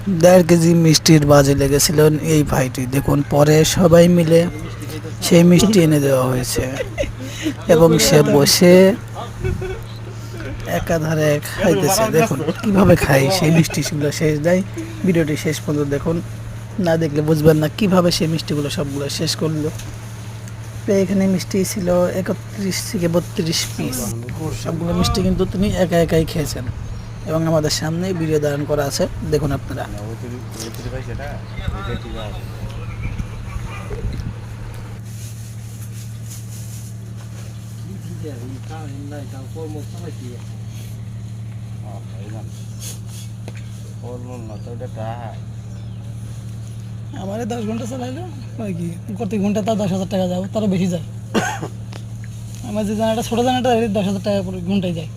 1.5 KG মিষ্টির বাজি লেগেছিল এই ভাইটি। দেখুন পরে সবাই মিলে সেই মিষ্টি এনে দেওয়া হয়েছে এবং সে বসে একাধারে খাইতেছে। দেখুন কিভাবে খাই সেই মিষ্টিগুলো শেষ দেয়। ভিডিওটি শেষ পর্যন্ত দেখুন, না দেখলে বুঝবেন না কিভাবে সেই মিষ্টিগুলো সবগুলো শেষ করলো। তো এখানে মিষ্টি ছিল 31 থেকে 32 পিস। সবগুলো মিষ্টি কিন্তু তিনি একা একাই খেয়েছেন এবং আমাদের সামনে ভিডিও ধারণ করা আছে, দেখুন আপনারা। আমার 10 ঘন্টা চালাইলো হয় কি, প্রতি ঘন্টা তার 10,000 টাকা যাবে, তারও বেশি যায়। আমার যে জানাটা ছোটো জানাটা 10,000 টাকা ঘন্টায় যায়।